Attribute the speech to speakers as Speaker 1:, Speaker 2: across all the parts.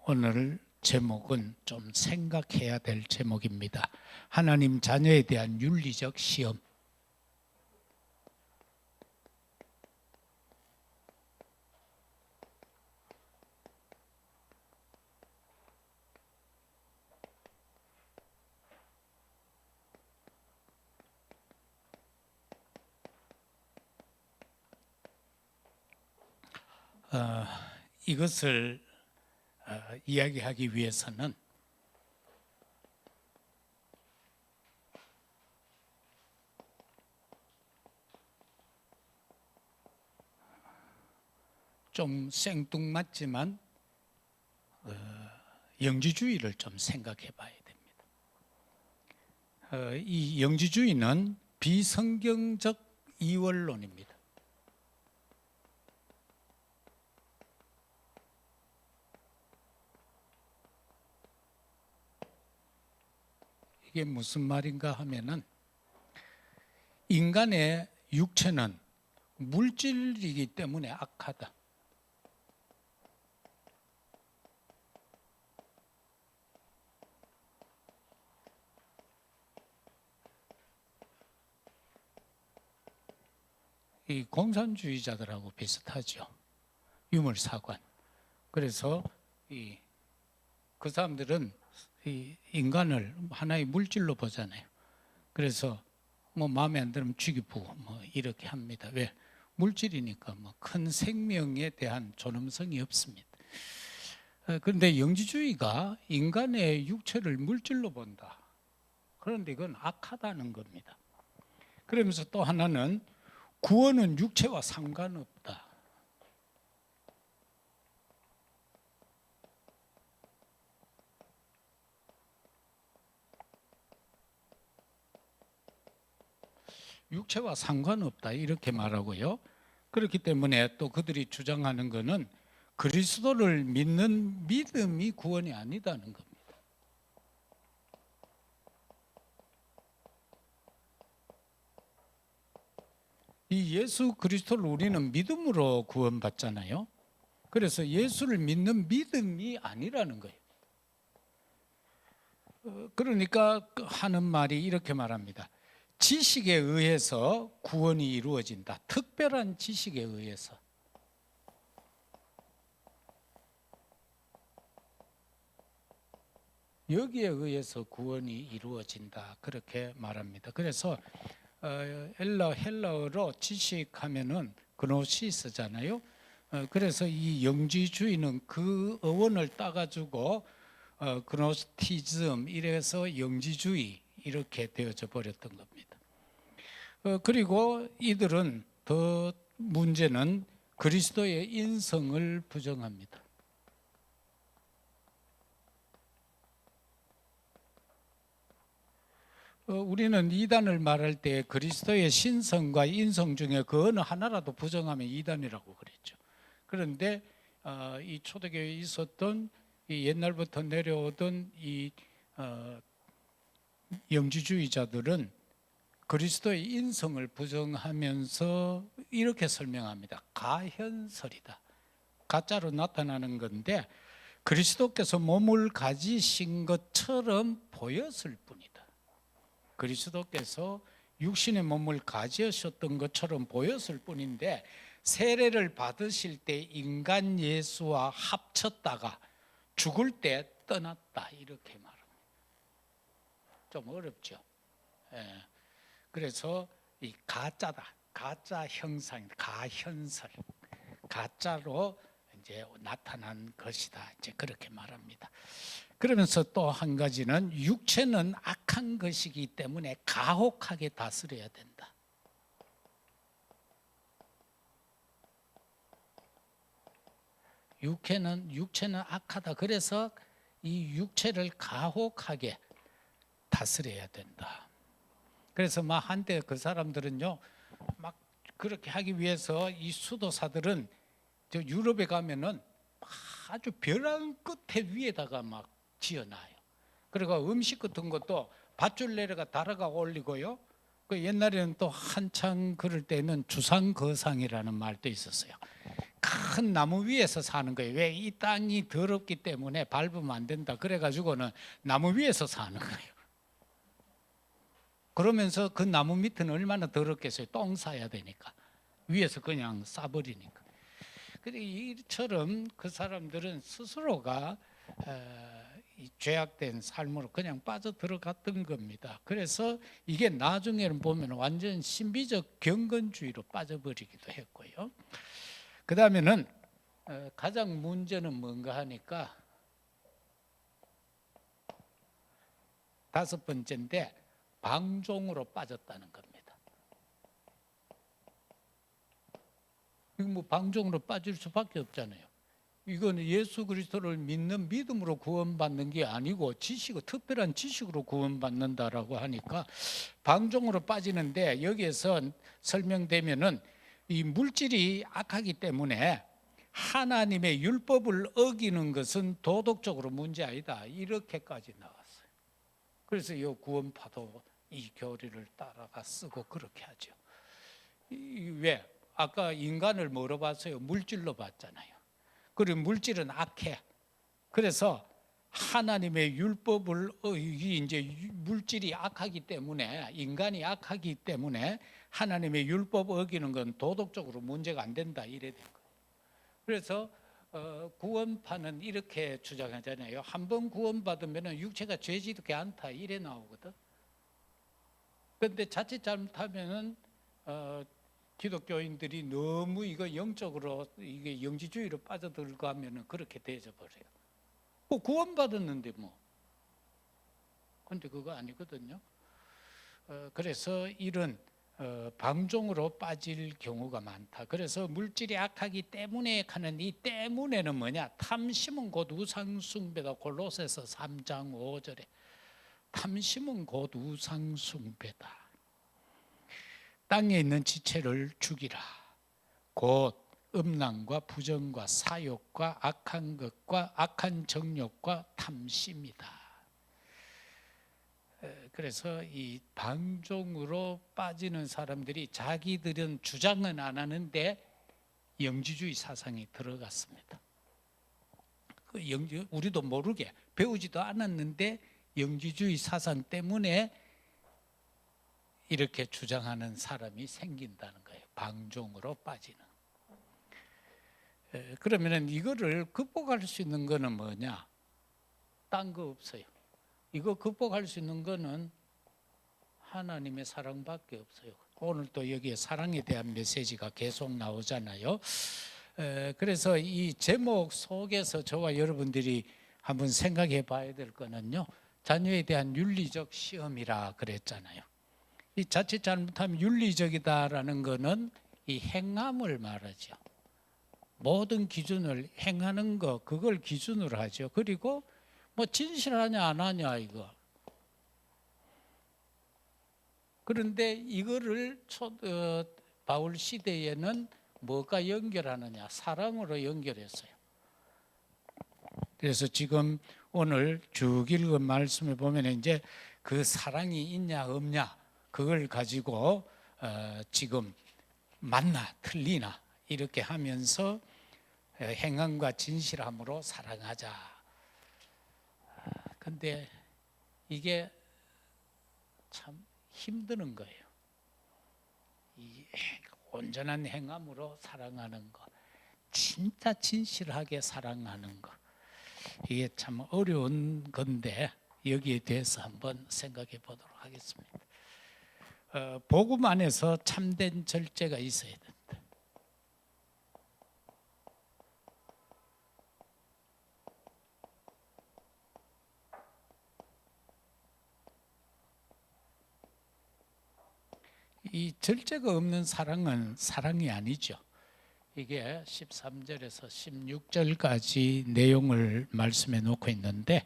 Speaker 1: 오늘 제목은 좀 생각해야 될 제목입니다. 하나님 자녀에 대한 윤리적 시험. 이것을 이야기하기 위해서는 좀 생뚱맞지만 영지주의를 좀 생각해 봐야 됩니다. 이 영지주의는 비성경적 이원론입니다. 이게 무슨 말인가 하면은 인간의 육체는 물질이기 때문에 악하다. 이 공산주의자들하고 비슷하죠. 유물사관. 그래서 그 사람들은 이 인간을 하나의 물질로 보잖아요. 그래서 뭐 마음에 안 들으면 죽이고 뭐 이렇게 합니다. 왜? 물질이니까 뭐 큰 생명에 대한 존엄성이 없습니다. 그런데 영지주의가 인간의 육체를 물질로 본다. 그런데 이건 악하다는 겁니다. 그러면서 또 하나는 구원은 육체와 상관없다. 육체와 상관없다 이렇게 말하고요. 그렇기 때문에 또 그들이 주장하는 것은 그리스도를 믿는 믿음이 구원이 아니다는 겁니다. 이 예수 그리스도를 우리는 믿음으로 구원받잖아요. 그래서 예수를 믿는 믿음이 아니라는 거예요. 그러니까 하는 말이 이렇게 말합니다. 지식에 의해서 구원이 이루어진다. 특별한 지식에 의해서. 여기에 의해서 구원이 이루어진다. 그렇게 말합니다. 그래서 헬라어로 지식하면은 그노시스잖아요. 그래서 이 영지주의는 그 어원을 따가지고 그노스티즘 이래서 영지주의 이렇게 되어져 버렸던 겁니다. 그리고 이들은 더 문제는 그리스도의 인성을 부정합니다. 우리는 이단을 말할 때 그리스도의 신성과 인성 중에 그 어느 하나라도 부정하면 이단이라고 그랬죠. 그런데 이 초대교회에 있었던 이 옛날부터 내려오던 이 영지주의자들은 그리스도의 인성을 부정하면서 이렇게 설명합니다. 가현설이다. 가짜로 나타나는 건데 그리스도께서 몸을 가지신 것처럼 보였을 뿐이다. 그리스도께서 육신의 몸을 가지셨던 것처럼 보였을 뿐인데 세례를 받으실 때 인간 예수와 합쳤다가 죽을 때 떠났다 이렇게 말합니다. 좀 어렵죠. 예. 그래서 이 가짜다, 가짜 형상, 가현설, 가짜로 이제 나타난 것이다. 이제 그렇게 말합니다. 그러면서 또 한 가지는 육체는 악한 것이기 때문에 가혹하게 다스려야 된다. 육체는 악하다. 그래서 이 육체를 가혹하게 다스려야 된다. 그래서 막 한때 그 사람들은요, 막 그렇게 하기 위해서 이 수도사들은 저 유럽에 가면은 아주 벼랑 끝에 위에다가 막 지어놔요. 그리고 음식 같은 것도 밧줄 내려가 달아가 올리고요. 그 옛날에는 또 한창 그럴 때는 주상거상이라는 말도 있었어요. 큰 나무 위에서 사는 거예요. 왜? 이 땅이 더럽기 때문에 밟으면 안 된다. 그래가지고는 나무 위에서 사는 거예요. 그러면서 그 나무 밑은 얼마나 더럽겠어요. 똥 싸야 되니까. 위에서 그냥 싸버리니까. 근데 이처럼 그 사람들은 스스로가 이 죄악된 삶으로 그냥 빠져 들어갔던 겁니다. 그래서 이게 나중에는 보면 완전 신비적 경건주의로 빠져버리기도 했고요. 그 다음에는 가장 문제는 뭔가 하니까 다섯 번째인데 방종으로 빠졌다는 겁니다. 이거 뭐 방종으로 빠질 수밖에 없잖아요. 이건 예수 그리스도를 믿는 믿음으로 구원받는 게 아니고 특별한 지식으로 구원받는다라고 하니까 방종으로 빠지는데, 여기에서 설명되면은 이 물질이 악하기 때문에 하나님의 율법을 어기는 것은 도덕적으로 문제 아니다, 이렇게까지 나왔어요. 그래서 이 구원파도 이 교리를 따라가 쓰고 그렇게 하죠. 왜? 아까 인간을 뭐로 봤어요? 물질로 봤잖아요. 그리고 물질은 악해. 그래서 하나님의 율법을 이제 물질이 악하기 때문에, 인간이 악하기 때문에 하나님의 율법 어기는 건 도덕적으로 문제가 안 된다, 이래 된 거예요. 그래서 구원파는 이렇게 주장하잖아요. 한 번 구원받으면 육체가 죄짓게 않다, 이래 나오거든. 그런데 자칫 잘못하면은 기독교인들이 너무 이거 영적으로 이게 영지주의로 빠져들고 하면은 그렇게 되져 버려요. 뭐 구원받았는데 뭐. 근데 그거 아니거든요. 그래서 이런 방종으로 빠질 경우가 많다. 그래서 물질이 악하기 때문에 하는 이 때문에는 뭐냐? 탐심은 곧 우상숭배다. 골로새서 3장 5절에 탐심은 곧 우상숭배다. 땅에 있는 지체를 죽이라. 곧 음란과 부정과 사욕과 악한 것과 악한 정욕과 탐심이다. 그래서 이 방종으로 빠지는 사람들이 자기들은 주장은 안 하는데 영지주의 사상이 들어갔습니다. 우리도 모르게 배우지도 않았는데 영지주의 사상 때문에 이렇게 주장하는 사람이 생긴다는 거예요. 방종으로 빠지는. 그러면 이거를 극복할 수 있는 거는 뭐냐? 딴 거 없어요. 이거 극복할 수 있는 거는 하나님의 사랑밖에 없어요. 오늘 또 여기에 사랑에 대한 메시지가 계속 나오잖아요. 그래서 이 제목 속에서 저와 여러분들이 한번 생각해 봐야 될 거는요, 자녀에 대한 윤리적 시험이라 그랬잖아요. 이 자칫 잘못하면 윤리적이다라는 거는 이 행함을 말하죠. 모든 기준을 행하는 거, 그걸 기준으로 하죠. 그리고 뭐 진실하냐 안 하냐 이거. 그런데 이거를 바울 시대에는 뭐가 연결하느냐? 사랑으로 연결했어요. 그래서 지금 오늘 쭉 읽은 말씀을 보면 이제 그 사랑이 있냐 없냐, 그걸 가지고 지금 맞나 틀리나 이렇게 하면서 행함과 진실함으로 사랑하자. 근데 이게 참 힘드는 거예요. 이 온전한 행함으로 사랑하는 거, 진짜 진실하게 사랑하는 거, 이게 참 어려운 건데 여기에 대해서 한번 생각해 보도록 하겠습니다. 복음 안에서 참된 절제가 있어야 된다. 이 절제가 없는 사랑은 사랑이 아니죠. 이게 13절에서 16절까지 내용을 말씀해 놓고 있는데,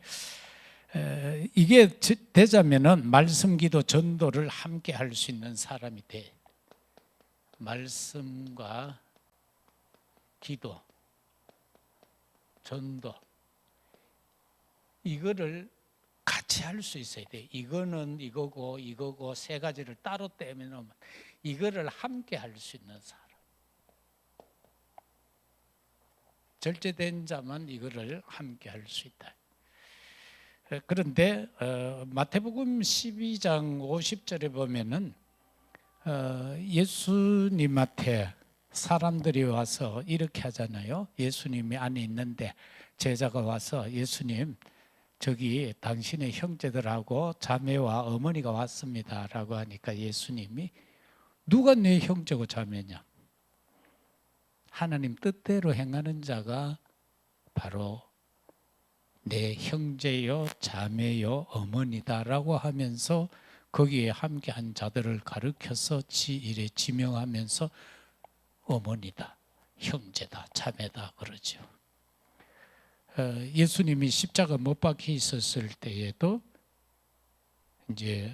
Speaker 1: 이게 되자면은 말씀, 기도, 전도를 함께 할 수 있는 사람이 돼. 말씀과 기도, 전도, 이거를 같이 할 수 있어야 돼. 이거는 이거고 이거고 세 가지를 따로 떼면 이거를 함께 할 수 있는 사람. 절제된 자만 이거를 함께 할 수 있다. 그런데 마태복음 12장 50절에 보면은 예수님한테 사람들이 와서 이렇게 하잖아요. 예수님이 안에 있는데 제자가 와서 예수님, 저기 당신의 형제들하고 자매와 어머니가 왔습니다 라고 하니까 예수님이 누가 내 형제고 자매냐? 하나님 뜻대로 행하는 자가 바로 내 형제요 자매요 어머니다라고 하면서 거기에 함께한 자들을 가르쳐서 이래 지명하면서 어머니다, 형제다, 자매다 그러죠. 예수님이 십자가 못 박혀 있었을 때에도 이제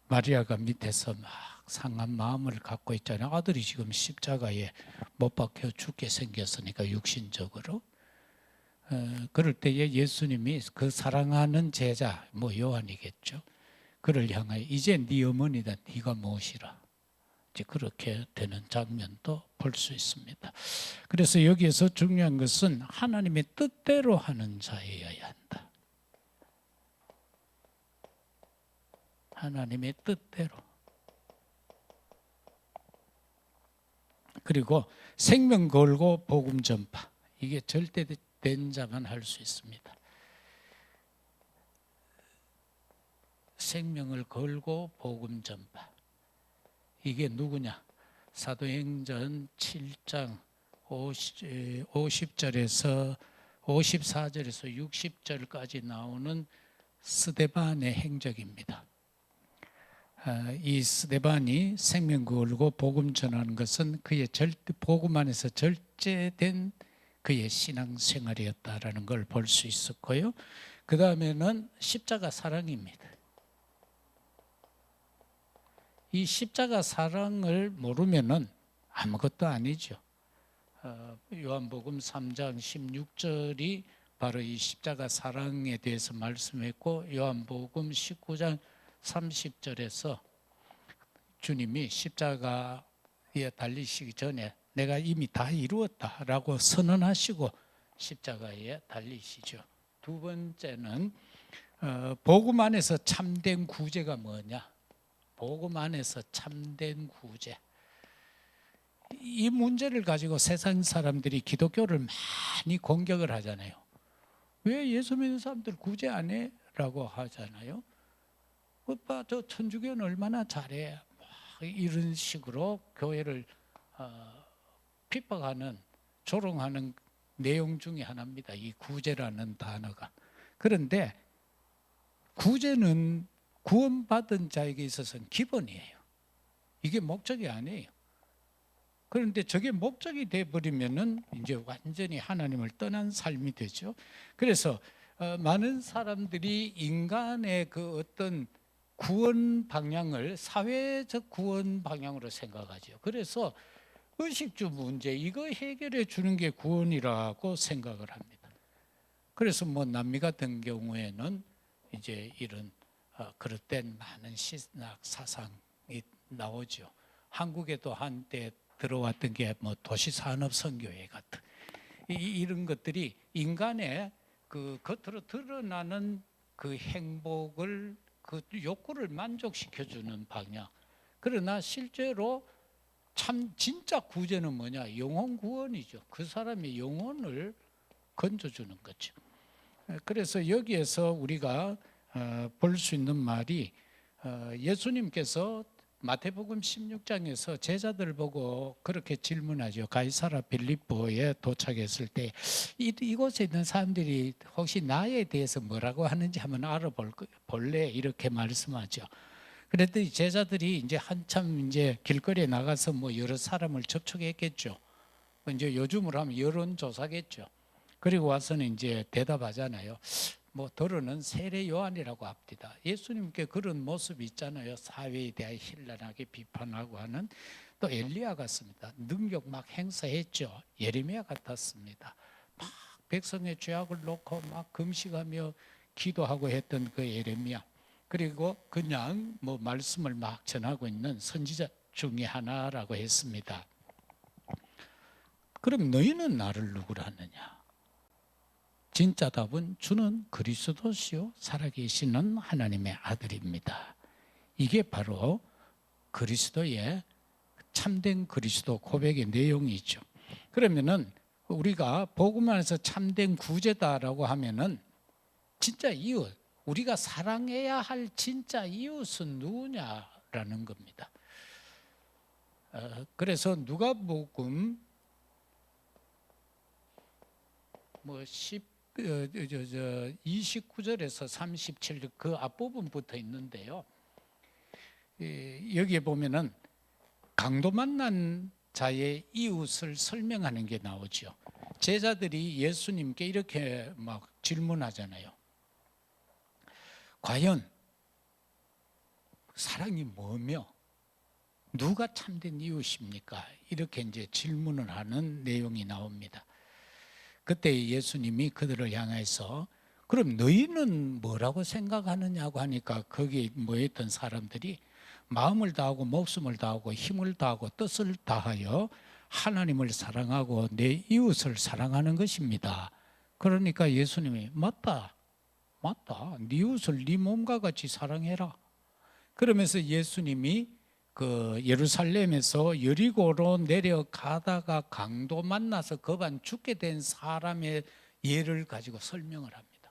Speaker 1: 마리아가 밑에서 막 상한 마음을 갖고 있잖아요. 아들이 지금 십자가에 못 박혀 죽게 생겼으니까 육신적으로. 그럴 때에 예수님이 그 사랑하는 제자, 뭐 요한이겠죠. 그를 향하여 이제 네 어머니다, 네가 무엇이라. 이제 그렇게 되는 장면도 볼 수 있습니다. 그래서 여기에서 중요한 것은 하나님의 뜻대로 하는 자여야 한다. 하나님의 뜻대로. 그리고 생명 걸고 복음 전파. 이게 절대된 자만 할 수 있습니다. 생명을 걸고 복음 전파. 이게 누구냐? 사도행전 7장 50절에서 54절에서 60절까지 나오는 스데반의 행적입니다. 이 스데반이 생명 걸고 복음 전하는 것은 그의 복음 안에서 절제된 그의 신앙 생활이었다라는 걸 볼 수 있었고요. 그 다음에는 십자가 사랑입니다. 이 십자가 사랑을 모르면은 아무것도 아니죠. 요한복음 3장 16절이 바로 이 십자가 사랑에 대해서 말씀했고, 요한복음 19장 30절에서 주님이 십자가에 달리시기 전에 내가 이미 다 이루었다라고 선언하시고 십자가에 달리시죠. 두 번째는 복음 안에서 참된 구제가 뭐냐? 복음 안에서 참된 구제. 이 문제를 가지고 세상 사람들이 기독교를 많이 공격을 하잖아요. 왜 예수 믿는 사람들 구제 안 해? 라고 하잖아요. 오빠 저 천주교는 얼마나 잘해? 이런 식으로 교회를 핍박하는, 조롱하는 내용 중에 하나입니다. 이 구제라는 단어가. 그런데 구제는 구원받은 자에게 있어서는 기본이에요. 이게 목적이 아니에요. 그런데 저게 목적이 돼버리면은 이제 완전히 하나님을 떠난 삶이 되죠. 그래서 많은 사람들이 인간의 그 어떤 구원 방향을 사회적 구원 방향으로 생각하죠. 그래서 의식주 문제 이거 해결해 주는 게 구원이라고 생각을 합니다. 그래서 뭐 남미 같은 경우에는 이제 이런 그릇된 많은 신학 사상이 나오죠. 한국에도 한때 들어왔던 게 뭐 도시산업선교회 같은 이런 것들이 인간의 그 겉으로 드러나는 그 행복을, 그 욕구를 만족시켜주는 방향. 그러나 실제로 참 진짜 구제는 뭐냐? 영혼 구원이죠. 그 사람의 영혼을 건져주는 거죠. 그래서 여기에서 우리가 볼 수 있는 말이 예수님께서 마태복음 16장에서 제자들 보고 그렇게 질문하죠. 가이사라 빌립보에 도착했을 때 이곳에 있는 사람들이 혹시 나에 대해서 뭐라고 하는지 한번 알아볼래? 이렇게 말씀하죠. 그랬더니 제자들이 이제 한참 이제 길거리에 나가서 뭐 여러 사람을 접촉했겠죠. 이제 요즘으로 하면 여론조사겠죠. 그리고 와서는 이제 대답하잖아요. 뭐 더러는 세례 요한이라고 합디다. 예수님께 그런 모습이 있잖아요. 사회에 대해 현란하게 비판하고 하는. 또 엘리야 같습니다. 능력 막 행사했죠. 예레미야 같았습니다. 막 백성의 죄악을 놓고 막 금식하며 기도하고 했던 그 예레미야. 그리고 그냥 뭐 말씀을 막 전하고 있는 선지자 중에 하나라고 했습니다. 그럼 너희는 나를 누구라 하느냐? 진짜 답은 주는 그리스도시요 살아계시는 하나님의 아들입니다. 이게 바로 그리스도의 참된 그리스도 고백의 내용이죠. 그러면은 우리가 복음 안에서 참된 구제다라고 하면은 진짜 이웃, 우리가 사랑해야 할 진짜 이웃은 누구냐라는 겁니다. 그래서 누가복음 29절에서 37절 그 앞부분부터 있는데요. 여기에 보면은 강도 만난 자의 이웃을 설명하는 게 나오죠. 제자들이 예수님께 이렇게 막 질문하잖아요. 과연 사랑이 뭐며 누가 참된 이웃입니까? 이렇게 이제 질문을 하는 내용이 나옵니다. 그때 예수님이 그들을 향해서 그럼 너희는 뭐라고 생각하느냐고 하니까 거기에 모였던 사람들이 마음을 다하고 목숨을 다하고 힘을 다하고 뜻을 다하여 하나님을 사랑하고 내 이웃을 사랑하는 것입니다. 그러니까 예수님이 맞다. 네 이웃을 네 몸과 같이 사랑해라. 그러면서 예수님이 그 예루살렘에서 여리고로 내려가다가 강도 만나서 급한 죽게 된 사람의 예를 가지고 설명을 합니다.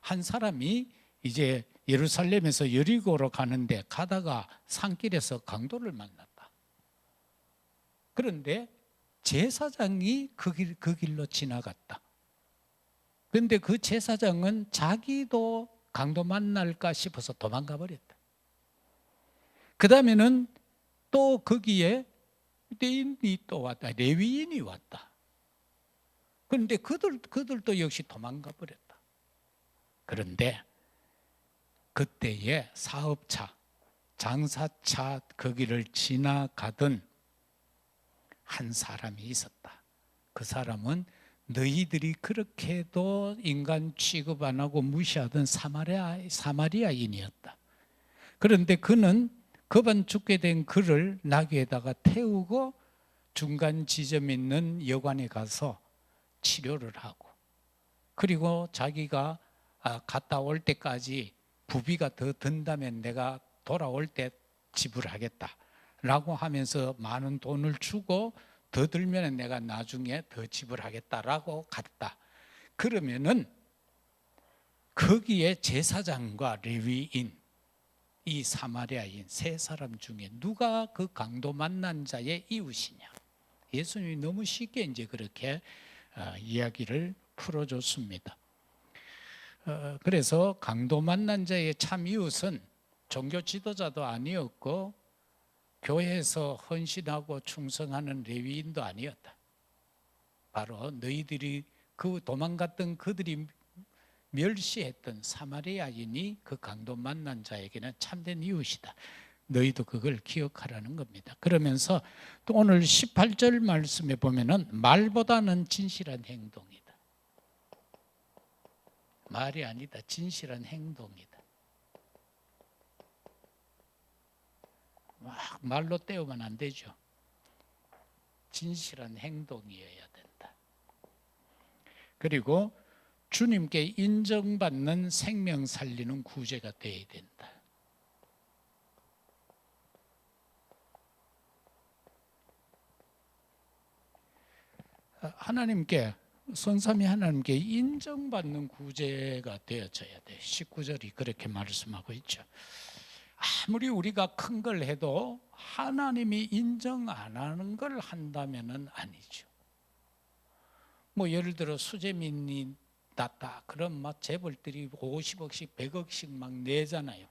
Speaker 1: 한 사람이 이제 예루살렘에서 여리고로 가는데 가다가 산길에서 강도를 만났다. 그런데 제사장이 그 길로 지나갔다. 그런데 그 제사장은 자기도 강도 만날까 싶어서 도망가 버렸다. 그 다음에는 또 거기에 유대인이 또 왔다. 레위인이 왔다. 그런데 그들도 역시 도망가 버렸다. 그런데 그때에 사업차, 장사차 거기를 지나가던 한 사람이 있었다. 그 사람은 너희들이 그렇게도 인간 취급 안 하고 무시하던 사마리아인이었다. 그런데 그는 급한 죽게 된 그를 나귀에다가 태우고 중간 지점에 있는 여관에 가서 치료를 하고, 그리고 자기가 갔다 올 때까지 부비가 더 든다면 내가 돌아올 때 지불하겠다라고 하면서 많은 돈을 주고 더 들면 내가 나중에 더 지불하겠다라고 갔다. 그러면은 거기에 제사장과 레위인, 이 사마리아인 세 사람 중에 누가 그 강도 만난 자의 이웃이냐? 예수님이 너무 쉽게 이제 그렇게 이야기를 풀어줬습니다. 그래서 강도 만난 자의 참 이웃은 종교 지도자도 아니었고 교회에서 헌신하고 충성하는 레위인도 아니었다. 바로 너희들이 그 도망갔던 그들이 멸시했던 사마리아인이 그 강도 만난 자에게는 참된 이웃이다. 너희도 그걸 기억하라는 겁니다. 그러면서 또 오늘 18절 말씀에 보면은 말보다는 진실한 행동이다. 말이 아니다. 진실한 행동이다. 막 말로 때우면 안 되죠. 진실한 행동이어야 된다. 그리고 주님께 인정받는 생명 살리는 구제가 되어야 된다. 하나님께, 성삼위 하나님께 인정받는 구제가 되어져야 돼. 19절이 그렇게 말씀하고 있죠. 아무리 우리가 큰 걸 해도 하나님이 인정 안 하는 걸 한다면은 아니죠. 뭐 예를 들어 수재민이 났다. 그럼 막 재벌들이 50억씩 100억씩 막 내잖아요.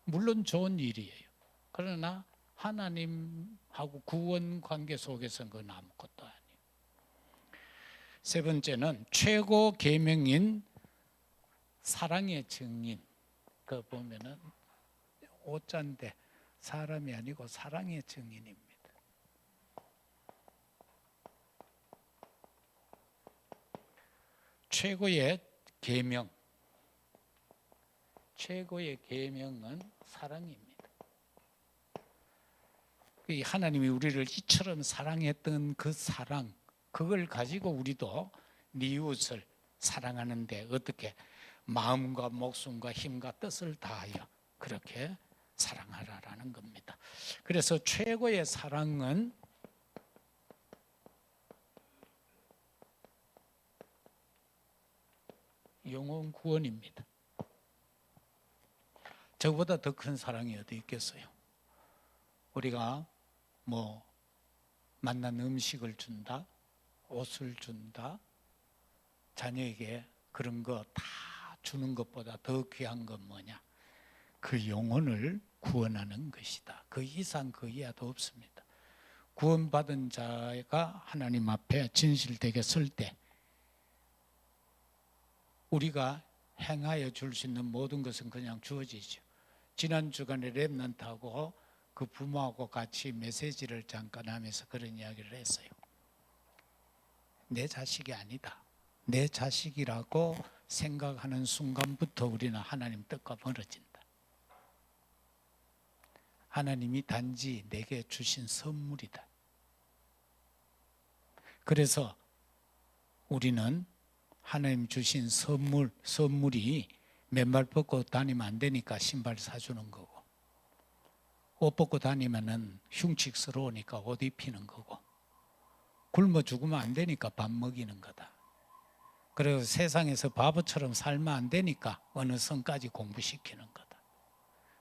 Speaker 1: 물론 좋은 일이에요. 그러나 하나님하고 구원 관계 속에서는 그건 아무것도 아니에요. 세 번째는 최고 계명인 사랑의 증인. 그 보면은 오자인데 사람이 아니고 사랑의 증인입니다. 최고의 계명, 최고의 계명은 사랑입니다. 하나님이 우리를 이처럼 사랑했던 그 사랑, 그걸 가지고 우리도 네 이웃을 사랑하는데 어떻게 마음과 목숨과 힘과 뜻을 다하여 그렇게 사랑하라라는 겁니다. 그래서 최고의 사랑은 영혼 구원입니다. 저보다 더 큰 사랑이 어디 있겠어요? 우리가 뭐 만난 음식을 준다, 옷을 준다, 자녀에게 그런 거 다 주는 것보다 더 귀한 건 뭐냐? 그 영혼을 구원하는 것이다. 그 이상 그 이하도 없습니다. 구원받은 자가 하나님 앞에 진실되게 설 때 우리가 행하여 줄 수 있는 모든 것은 그냥 주어지죠. 지난 주간에 렘넌트하고 그 부모하고 같이 메시지를 잠깐 하면서 그런 이야기를 했어요. 내 자식이 아니다. 내 자식이라고 생각하는 순간부터 우리는 하나님 뜻과 멀어진다. 하나님이 단지 내게 주신 선물이다. 그래서 우리는 하나님 주신 선물이 맨발 뻗고 다니면 안 되니까 신발 사주는 거고, 옷 벗고 다니면은 흉측스러우니까 옷 입히는 거고, 굶어 죽으면 안 되니까 밥 먹이는 거다. 그리고 세상에서 바보처럼 살면 안 되니까 어느 선까지 공부시키는 거다.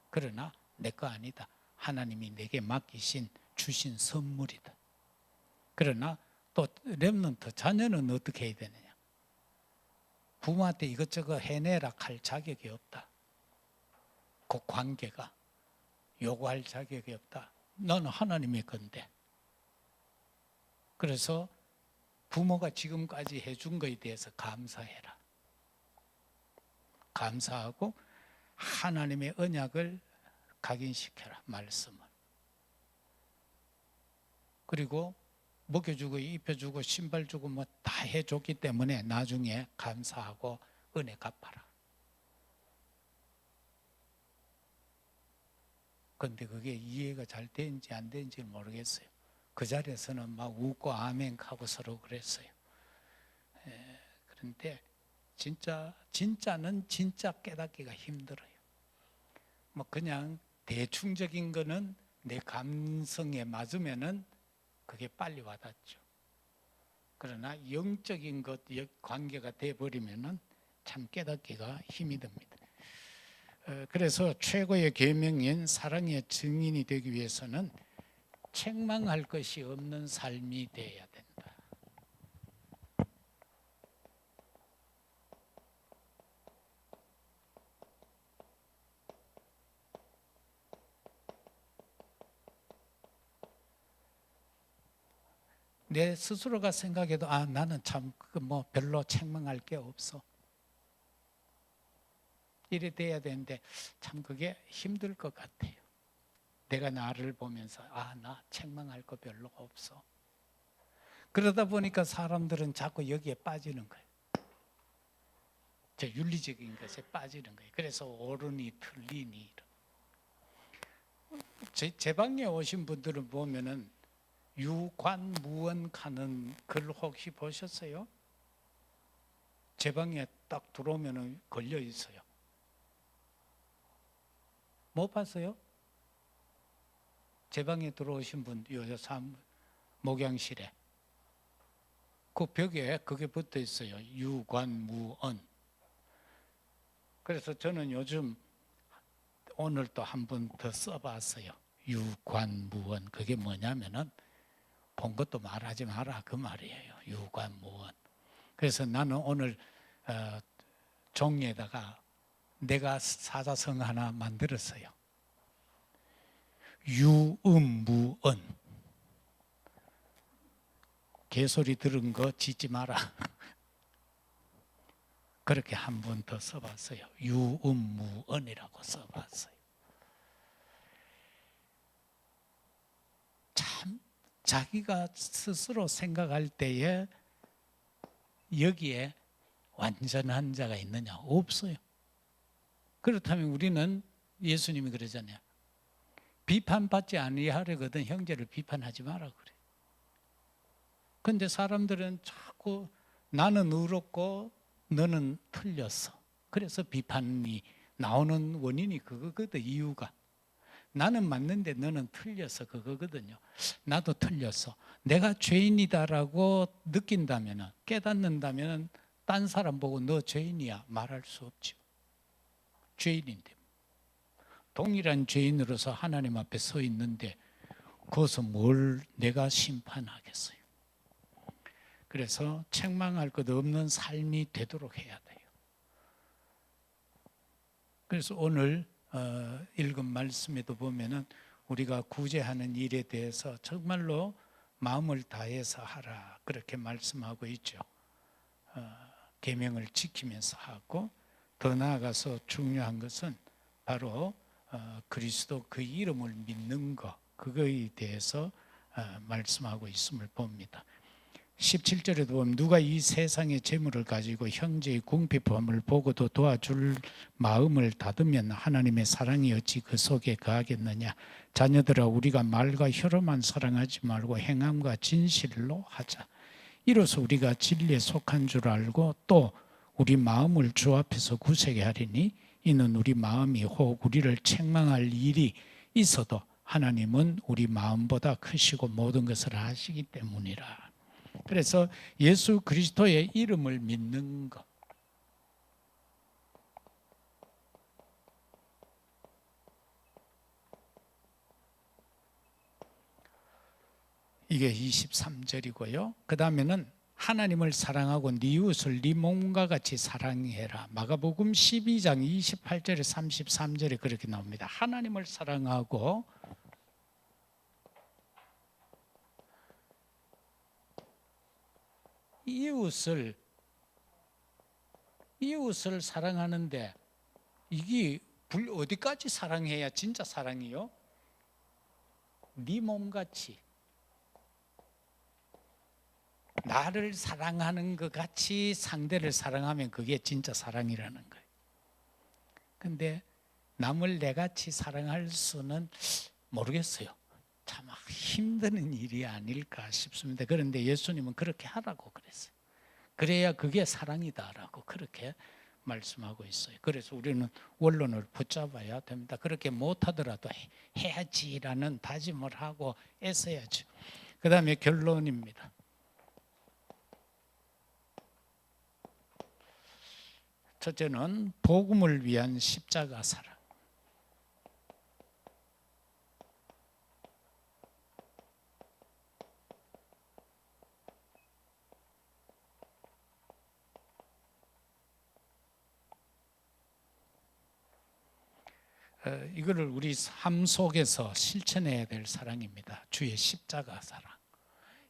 Speaker 1: 그러나 내 거 아니다. 하나님이 내게 맡기신 주신 선물이다. 그러나 또 렘넌트 자녀는 어떻게 해야 되느냐? 부모한테 이것저것 해내라 할 자격이 없다. 그 관계가 요구할 자격이 없다. 너는 하나님의 건데. 그래서 부모가 지금까지 해준 것에 대해서 감사해라. 감사하고 하나님의 언약을 각인시켜라. 말씀을. 그리고 먹여주고 입혀주고 신발 주고 뭐 다 해줬기 때문에 나중에 감사하고 은혜 갚아라. 그런데 그게 이해가 잘 되는지 안 되는지 모르겠어요. 그 자리에서는 막 웃고 아멘 하고 서로 그랬어요. 그런데 진짜는 진짜 깨닫기가 힘들어요. 뭐 그냥 대충적인 거는 내 감성에 맞으면은 그게 빨리 와닿죠. 그러나 영적인 것 관계가 돼버리면은 참 깨닫기가 힘이 듭니다. 그래서 최고의 계명인 사랑의 증인이 되기 위해서는 책망할 것이 없는 삶이 되어야 된다. 내 스스로가 생각해도 나는 참 뭐 별로 책망할 게 없어. 이래 돼야 되는데 참 그게 힘들 것 같아요. 내가 나를 보면서 나 책망할 거 별로 없어. 그러다 보니까 사람들은 자꾸 여기에 빠지는 거예요. 저 윤리적인 것에 빠지는 거예요. 그래서 옳으니 틀리니. 제 방에 오신 분들은 보면은 유관무원 하는 글 혹시 보셨어요? 제 방에 딱 들어오면은 걸려 있어요. 못 봤어요? 제 방에 들어오신 분, 목양실에 그 벽에 그게 붙어 있어요. 유관무언. 그래서 저는 요즘 오늘 또 한 번 더 써봤어요. 유관무언. 그게 뭐냐면은 본 것도 말하지 마라 그 말이에요. 유관무언. 그래서 나는 오늘 종이에다가 내가 사자성 하나 만들었어요. 유음무언. 개소리 들은 거 짓지 마라. 그렇게 한 번 더 써봤어요. 유음무언이라고 써봤어요. 참 자기가 스스로 생각할 때에 여기에 완전한 자가 있느냐? 없어요. 그렇다면 우리는 예수님이 그러잖아요. 비판받지 아니하려거든 형제를 비판하지 마라 그래. 그런데 사람들은 자꾸 나는 의롭고 너는 틀렸어. 그래서 비판이 나오는 원인이 그거거든. 이유가 나는 맞는데 너는 틀렸어. 그거거든요. 나도 틀렸어. 내가 죄인이다라고 느낀다면, 깨닫는다면 딴 사람 보고 너 죄인이야 말할 수 없죠. 죄인인데 동일한 죄인으로서 하나님 앞에 서 있는데 거기서 뭘 내가 심판하겠어요. 그래서 책망할 것 없는 삶이 되도록 해야 돼요. 그래서 오늘 읽은 말씀에도 보면은 우리가 구제하는 일에 대해서 정말로 마음을 다해서 하라 그렇게 말씀하고 있죠. 계명을 지키면서 하고, 더 나아가서 중요한 것은 바로 그리스도 그 이름을 믿는 것, 그거에 대해서 말씀하고 있음을 봅니다. 17절에도 보면 누가 이 세상의 재물을 가지고 형제의 궁핍함을 보고도 도와줄 마음을 닫으면 하나님의 사랑이 어찌 그 속에 거하겠느냐. 자녀들아, 우리가 말과 혀로만 사랑하지 말고 행함과 진실로 하자. 이로써 우리가 진리에 속한 줄 알고 또 우리 마음을 주 앞에서 굳세게 하리니, 이는 우리 마음이 혹 우리를 책망할 일이 있어도 하나님은 우리 마음보다 크시고 모든 것을 아시기 때문이라. 그래서 예수 그리스도의 이름을 믿는 것, 이게 23절이고요. 그 다음에는 하나님을 사랑하고 네 이웃을 네 몸과 같이 사랑해라. 마가복음 12장 28절에 33절에 그렇게 나옵니다. 하나님을 사랑하고 이웃을 사랑하는데, 이게 어디까지 사랑해야 진짜 사랑이요? 네 몸같이, 나를 사랑하는 것 같이 상대를 사랑하면 그게 진짜 사랑이라는 거예요. 근데 남을 내같이 사랑할 수는 모르겠어요. 참 힘드는 일이 아닐까 싶습니다. 그런데 예수님은 그렇게 하라고 그랬어요. 그래야 그게 사랑이다라고 그렇게 말씀하고 있어요. 그래서 우리는 원론을 붙잡아야 됩니다. 그렇게 못하더라도 해야지라는 다짐을 하고 애써야죠. 그 다음에 결론입니다. 첫째는 복음을 위한 십자가 사랑. 이거를 우리 삶 속에서 실천해야 될 사랑입니다. 주의 십자가 사랑.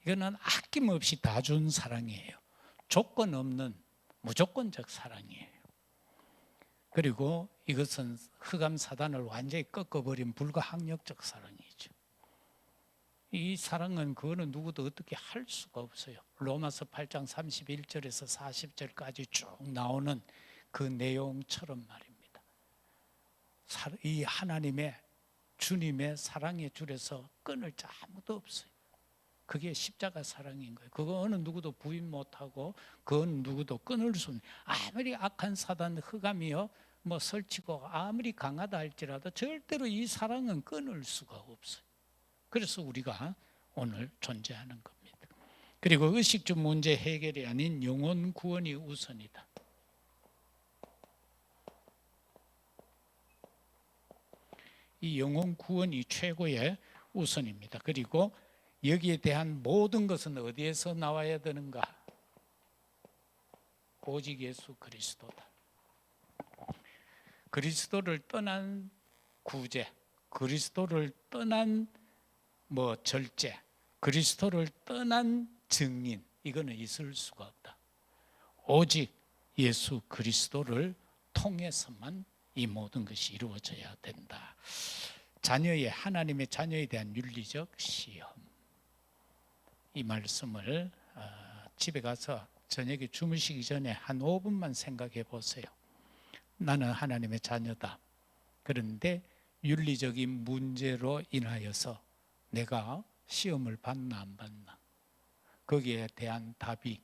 Speaker 1: 이거는 아낌없이 다 준 사랑이에요. 조건 없는 무조건적 사랑이에요. 그리고 이것은 흑암 사단을 완전히 꺾어버린 불가항력적 사랑이죠. 이 사랑은 그거는 누구도 어떻게 할 수가 없어요. 로마서 8장 31절에서 40절까지 쭉 나오는 그 내용처럼 말입니다. 이 하나님의 주님의 사랑의 줄에서 끊을 자 아무도 없어요. 그게 십자가 사랑인 거예요. 그거 어느 누구도 부인 못하고 그 어느 누구도 끊을 수 없는, 아무리 악한 사단 흑암이요 뭐 설치고 아무리 강하다 할지라도 절대로 이 사랑은 끊을 수가 없어요. 그래서 우리가 오늘 존재하는 겁니다. 그리고 의식주 문제 해결이 아닌 영혼 구원이 우선이다. 이 영혼 구원이 최고의 우선입니다. 그리고 여기에 대한 모든 것은 어디에서 나와야 되는가? 오직 예수 그리스도다. 그리스도를 떠난 구제, 그리스도를 떠난 절제, 그리스도를 떠난 증인, 이거는 있을 수가 없다. 오직 예수 그리스도를 통해서만 이 모든 것이 이루어져야 된다. 하나님의 자녀에 대한 윤리적 시험, 이 말씀을 집에 가서 저녁에 주무시기 전에 한 5분만 생각해 보세요. 나는 하나님의 자녀다. 그런데 윤리적인 문제로 인하여서 내가 시험을 받나 안 받나, 거기에 대한 답이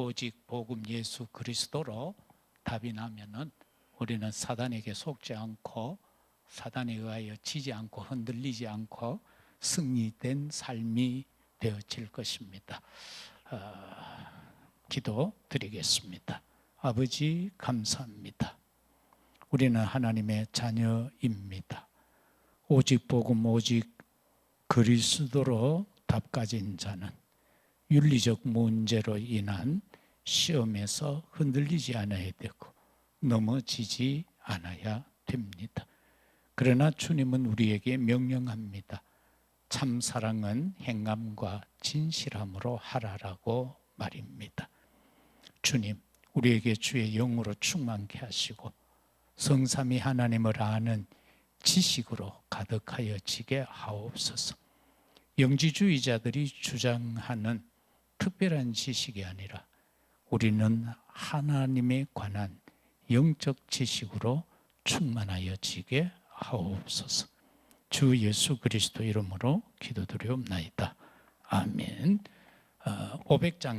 Speaker 1: 오직 복음 예수 그리스도로 답이 나면은 우리는 사단에게 속지 않고 사단에 의하여 지지 않고 흔들리지 않고 승리된 삶이 되어질 것입니다. 기도 드리겠습니다. 아버지 감사합니다. 우리는 하나님의 자녀입니다. 오직 복음 오직 그리스도로 답 가진 자는 윤리적 문제로 인한 시험에서 흔들리지 않아야 되고 넘어지지 않아야 됩니다. 그러나 주님은 우리에게 명령합니다. 참 사랑은 행함과 진실함으로 하라라고 말입니다. 주님, 우리에게 주의 영으로 충만케 하시고 성삼위 하나님을 아는 지식으로 가득하여지게 하옵소서. 영지주의자들이 주장하는 특별한 지식이 아니라 우리는 하나님에 관한 영적 지식으로 충만하여지게 하옵소서. 주 예수 그리스도 이름으로 기도드리옵나이다. 아멘. 500장